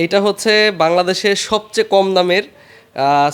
এইটা হচ্ছে বাংলাদেশের সবচেয়ে কম দামের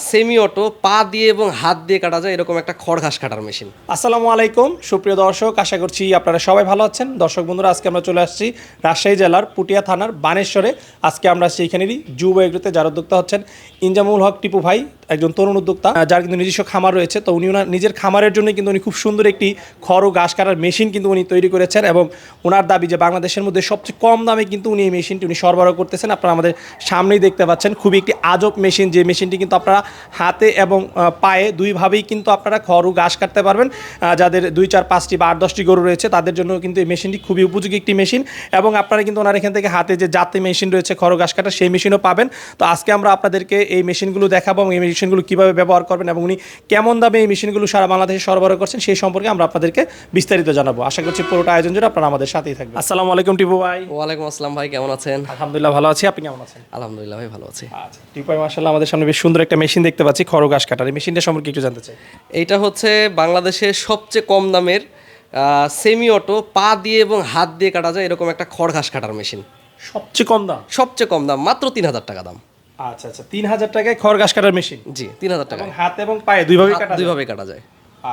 সেমি অটো পা দিয়ে এবং হাত দিয়ে কাটা যায় এরকম একটা খড় ঘাস কাটার মেশিন। আসসালামু আলাইকুম সুপ্রিয় দর্শক, আশা করছি আপনারা সবাই ভালো আছেন। দর্শক বন্ধুরা, আজকে আমরা চলে আসছি রাজশাহী জেলার পুটিয়া থানার বানেশ্বরে। আজকে আমরা সেইখানেরই যুব এগ্রোতে যার উদ্যোক্তা হচ্ছেন ইনজামুল হক টিপু ভাই, একজন তরুণ উদ্যোক্তা যার কিন্তু নিজস্ব খামার রয়েছে। তো উনি ওনার নিজের খামারের জন্য কিন্তু উনি খুব সুন্দর একটি খড় ও ঘাস কাটার মেশিন কিন্তু উনি তৈরি করেছেন এবং ওনার দাবি যে বাংলাদেশের মধ্যে সবচেয়ে কম দামে কিন্তু উনি এই মেশিনটি উনি সরবরাহ করতেছেন। আপনারা আমাদের সামনেই দেখতে পাচ্ছেন, খুবই একটি আজব মেশিন, যে মেশিনটি কিন্তু আপনারা হাতে এবং পায়ে দুইভাবেই কিন্তু আপনারা খড় ও ঘাস কাটতে পারবেন। যাদের 2, 4, 5টি বা 8, 10টি গরু রয়েছে তাদের জন্য কিন্তু এই মেশিনটি খুবই উপযোগী একটি মেশিন এবং আপনারা কিন্তু ওনার এখান থেকে হাতে যে জাতি মেশিন রয়েছে খড় ও ঘাস কাটার, সেই মেশিনও পাবেন। তো আজকে আমরা আপনাদেরকে এই মেশিনগুলো দেখাবো এবং এই মেশিনগুলো কীভাবে ব্যবহার করবেন এবং উনি কেমন দামে এই মেশিনগুলো সারা বাংলাদেশে সরবরাহ করছেন সেই সম্পর্কে আমরা আপনাদেরকে বিস্তারিত জানাবো। আশা করছি পুরোটা আয়োজন জন্য আপনারা আমাদের সাথেই থাকবেন। আসসালামু আলাইকুম টিপু ভাই। ওয়ালাইকুম আসসালাম ভাই, কেমন আছেন? আলহামদুলিল্লাহ ভালো আছি, আপনি কেমন আছেন? আলহামদুলিল্লাহ ভাই, ভালো আছি। আচ্ছা টিপু ভাই, মাশাআল্লাহ আমাদের সামনে বেশ সুন্দর একটা মেশিন দেখতে পাচ্ছি, খড় ও ঘাস কাটার। এই মেশিনটা সম্পর্কে একটু জানতে চাই। এইটা হচ্ছে বাংলাদেশের সবচেয়ে কম দামের সেমি অটো পা দিয়ে এবং হাত দিয়ে কাটা যায় এরকম একটা খড় ঘাস কাটার মেশিন। সবচেয়ে কম দাম? সবচেয়ে কম দাম, মাত্র 3,000 টাকা দাম। আচ্ছা আচ্ছা, 3,000 টাকায় খড় ঘাস কাটার মেশিন? জি, 3,000 টাকা। এবং হাত এবং পায়ে দুইভাবেই কাটা যায়? দুইভাবে কাটা যায়।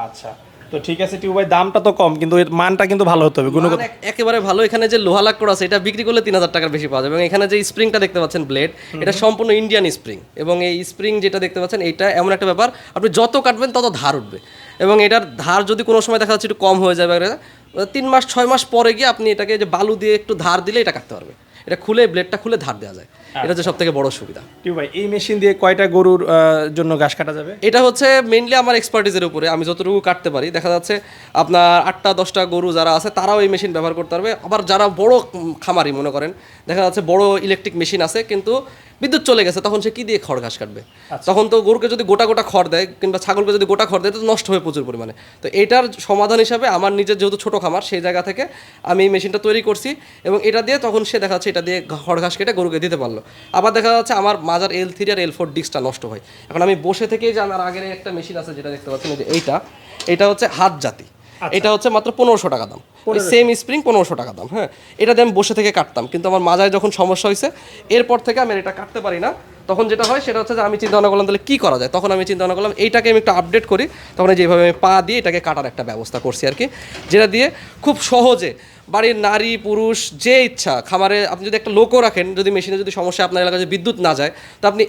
আচ্ছা, তো ঠিক আছে টিপু ভাই, দামটা তো কম কিন্তু এর মানটা কিন্তু ভালো হতে হবে, গুণগত। একেবারে ভালো। এখানে যে লোহা লাক্কর আছে এটা বিক্রি করলে 3,000 টাকার বেশি পাওয়া যাবে। এবং এখানে যে স্প্রিংটা দেখতে পাচ্ছেন, ব্লেড, এটা সম্পূর্ণ ইন্ডিয়ান স্প্রিং। এবং এই স্প্রিং যেটা দেখতে পাচ্ছেন, এইটা এমন একটা ব্যাপার, আপনি যত কাটবেন তত ধার উঠবে। এবং এটার ধার যদি কোনো সময় দেখা যাচ্ছে একটু কম হয়ে যাবে, 3 মাস 6 মাস পরে গিয়ে আপনি এটাকে যে বালু দিয়ে একটু ধার দিলে এটা কাটতে পারবে। এটা খুলে, ব্লেডটা খুলে ধার দেওয়া যায়। এটা হচ্ছে সব থেকে বড় সুবিধা। টিপু ভাই, এই মেশিন দিয়ে কয়টা গরুর জন্য ঘাস কাটা যাবে? এটা হচ্ছে মেইনলি আমার এক্সপার্টিজের উপরে, আমি যতটুকু কাটতে পারি। দেখা যাচ্ছে আপনার 8টা 10টা গরু যারা আছে তারাও এই মেশিন ব্যবহার করতে পারবে। আবার যারা বড় খামারি মনে করেন, দেখা যাচ্ছে বড় ইলেকট্রিক মেশিন আছে কিন্তু বিদ্যুৎ চলে গেছে, তখন সে কি দিয়ে খড় ঘাস কাটবে? তখন তো গরুকে যদি গোটা গোটা খড় দেয় কিংবা ছাগলকে যদি গোটা খড় দেয় তো নষ্ট হয় প্রচুর পরিমাণে। তো এটার সমাধান হিসাবে আমার নিজের যেহেতু ছোটো খামার, সেই জায়গা থেকে আমি এই মেশিনটা তৈরি করছি এবং এটা দিয়ে তখন সে দেখা যাচ্ছে এটা দিয়ে খড় ঘাস কেটে গরুকে দিতে পারলো। আবার দেখা যাচ্ছে আমার মাজার L3 আর L4 ডিস্কটা নষ্ট হয়। এখন আমি বসে থেকেই যে আমার আগের একটা মেশিন আছে যেটা দেখতে পাচ্ছেন, যে এইটা হচ্ছে হাত জাতি। এটা হচ্ছে মাত্র 1500 টাকা দাম। সেম স্প্রিং 1500 টাকা দাম। হ্যাঁ, এটা দিয়ে আমি বসে থেকে কাটতাম, কিন্তু আমার মাজায় যখন সমস্যা হয়েছে এরপর থেকে আমি এটা কাটতে পারি না। তখন যেটা হয় সেটা হচ্ছে যে আমি চিন্তা ভাবনা করলাম তাহলে কী করা যায়। তখন আমি চিন্তা ভাবনা করলাম এইটাকে আমি একটু আপডেট করি। তখন যেভাবে আমি পা দিয়ে এটাকে কাটার একটা ব্যবস্থা করছি আর কি, যেটা দিয়ে খুব সহজে বাড়ির নারী পুরুষ যে ইচ্ছা খামারে আপনি যদি একটা লোকও রাখেন, যদি মেশিনে যদি সমস্যা আপনার এলাকায় যদি বিদ্যুৎ না যায়, তো আপনি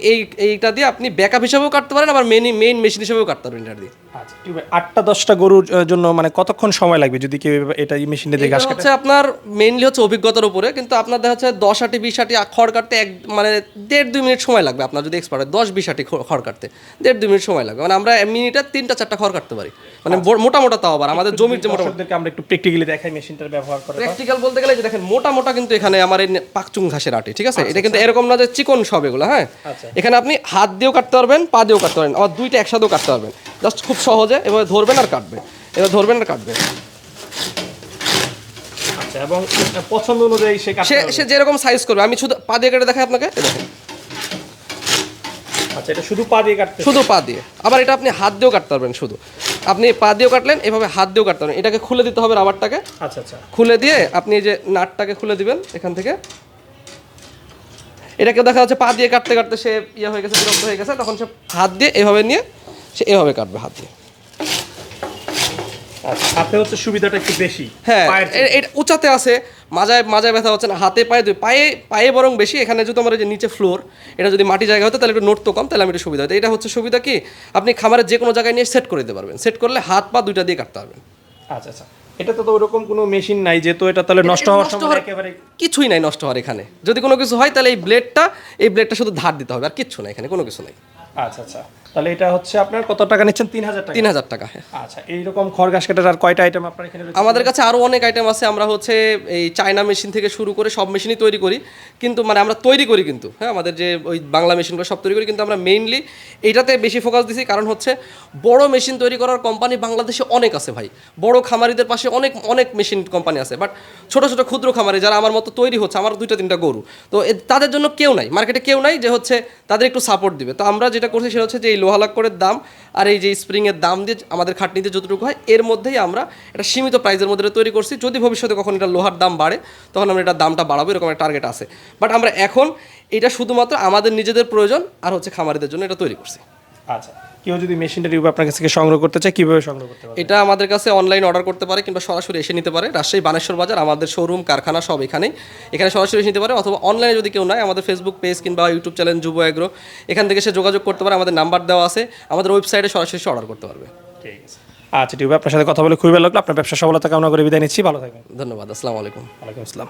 এইটা দিয়ে আপনি ব্যাকআপ হিসাবেও কাটতে পারেন, আবার মেইন মেশিন হিসেবেও কাটতে পারবেন এটা দিয়ে। আচ্ছা টিপু ভাই, 8টা 10টা গরুর জন্য মানে কতক্ষণ সময় লাগবে যদি কেউ এটা এই মেশিনে দিয়ে ঘাস কাটে? হচ্ছে আপনার মেইনলি হচ্ছে অভিজ্ঞতার উপরে, কিন্তু আপনার দেখা যাচ্ছে 10 আটি 20 আটি খড় কাটতে মানে 1.5-2 মিনিট সময় লাগবে। আপনার যদি এক্সপার্ট হয় 10-20 আটি খড় কাটতে 1.5-2 মিনিট সময় লাগবে। মানে আমরা মিনিটে 3-4টা খড় কাটতে পারি, মানে মোটা মোটা। তাও আবার আমাদের জমির যে মোটা, আমরা একটু প্র্যাকটিক্যালি দেখাই মেশিনটার ব্যবহার করে। প্র্যাকটিক্যাল বলতে গেলে যে দেখেন মোটা মোটা কিন্তু এখানে আমার এই পাকচুং ঘাসের আটি, ঠিক আছে? এটা কিন্তু এরকম না যে চিকন সব এগুলো। হ্যাঁ, এখানে আপনি হাত দিয়েও কাটতে পারবেন, পা দিয়েও কাটতে পারবেন, আবার দুইটা একসাথেও কাটতে পারবেন। জাস্ট খুব সহজে এভাবে ধরবেন আর কাটবেন, এবার ধরবেন আর কাটবেন। আচ্ছা, এবং পছন্দ অনুযায়ী সে যেরকম সাইজ করবে। আমি শুধু পা দিয়ে কেটে দেখাই আপনাকে। আচ্ছা, এটা শুধু পা দিয়ে কাটতে? শুধু পা দিয়ে। আবার এটা আপনি হাত দিয়েও কাটতে পারবেন, শুধু আপনি পা দিয়েও কাটলেন, এভাবে হাত দিয়েও কাটতে পারবেন। এটাকে খুলে দিতে হবে রাবারটাকে। আচ্ছা আচ্ছা, খুলে দিয়ে আপনি এই যে নাটটাকে খুলে দিবেন এখান থেকে। এটাকে দেখা যাচ্ছে পা দিয়ে কাটতে কাটতে সে হয়ে গেছে, বিরক্ত হয়ে গেছে, তখন সে হাত দিয়ে এভাবে নিয়ে সে এভাবে কাটবে হাত দিয়ে। আচ্ছা, হাতে হচ্ছে সুবিধাটা একটু বেশি। হ্যাঁ, এটা উঁচাতে আছে, মাজায় ব্যথা হচ্ছে না, হাতে পায়ে বরং বেশি। এখানে যদি আমার যে নিচে ফ্লোর, এটা যদি মাটি জায়গা হতো তাহলে একটু নড়তো কম, তাহলে আমি একটু সুবিধা হতো। এটা হচ্ছে সুবিধা কি, আপনি খামারের যে কোনো জায়গায় নিয়ে সেট করে দিতে পারবেন। সেট করলে হাত পা দুইটা দিয়ে কাটতে পারবেন। আচ্ছা আচ্ছা, এটা তো ওরকম কোনো মেশিন নাই যেহেতু এটা তাহলে নষ্ট হওয়ার সম্ভাবনা একেবারে কিছুই নাই নষ্ট হওয়ার। এখানে যদি কোনো কিছু হয় তাহলে এই ব্লেডটা শুধু ধার দিতে হবে, আর কিচ্ছু নাই, এখানে কোনো কিছু নাই। আচ্ছা আচ্ছা, তাহলে এটা হচ্ছে আপনার কত টাকা নিচ্ছেন? 3,000 টাকা? 3,000 টাকা। হ্যাঁ। আচ্ছা, এইরকম খড় ঘাস কাটার আর কয়টা আইটেম আপনার এখানে রয়েছে? আমাদের কাছে আরও অনেক আইটেম আছে। আমরা হচ্ছে এই চায়না মেশিন থেকে শুরু করে সব মেশিনই তৈরি করি, কিন্তু মানে আমরা তৈরি করি কিন্তু, হ্যাঁ, আমাদের যে ওই বাংলা মেশিনগুলো সব তৈরি করি, কিন্তু আমরা মেইনলি এইটাতে বেশি ফোকাস দিছি। কারণ হচ্ছে বড় মেশিন তৈরি করার কোম্পানি বাংলাদেশে অনেক আছে ভাই। বড় খামারিদের পাশে অনেক অনেক মেশিন কোম্পানি আছে, বাট ছোটো ছোটো ক্ষুদ্র খামারি যারা আমার মতো তৈরি হচ্ছে, আমার 2-3টা গরু, তো তাদের জন্য কেউ নাই, মার্কেটে কেউ নাই যে হচ্ছে তাদের একটু সাপোর্ট দিবে। তো আমরা যেটা করছি সেটা হচ্ছে যে এই লোহা লাক্করের দাম আর এই যে স্প্রিংয়ের দাম দিয়ে আমাদের খাটনিতে যতটুকু হয় এর মধ্যেই আমরা এটা সীমিত প্রাইসের মধ্যে তৈরি করছি। যদি ভবিষ্যতে কখন এটা লোহার দাম বাড়ে তখন আমরা এটার দামটা বাড়াবো, এরকম একটা টার্গেট আছে। বাট আমরা এখন এটা শুধুমাত্র আমাদের নিজেদের প্রয়োজন আর হচ্ছে খামারিদের জন্য এটা তৈরি করছি। আচ্ছা, কেউ যদি মেশিনটা রিভিউ আপনার কাছ থেকে সংগ্রহ করতে চায় কীভাবে সংগ্রহ করতে পারে? এটা আমাদের কাছে অনলাইন অর্ডার করতে পারে কিংবা সরাসরি এসে নিতে পারে। রাজশাহী বানেশ্বর বাজার আমাদের শোরুম কারখানা সব এখানে সরাসরি এসে নিতে পারে, অথবা অনলাইনে যদি কেউ নেয় আমাদের ফেসবুক পেজ কিংবা ইউটিউব চ্যানেল যুব এগ্রো, এখান থেকে সে যোগাযোগ করতে পারে। আমাদের নাম্বার দেওয়া আছে, আমাদের ওয়েবসাইটে সরাসরি অর্ডার করতে পারবে। ঠিক আছে, আচ্ছা ঠিক আছে, আপনার সাথে কথা বলে খুবই ভালো লাগলো। আপনার ব্যবসা সফলতা কামনা করে বিদায় নিচ্ছি, ভালো থাকবেন। ধন্যবাদ, আসসালামু আলাইকুম। ওয়ালাইকুম আসসালাম।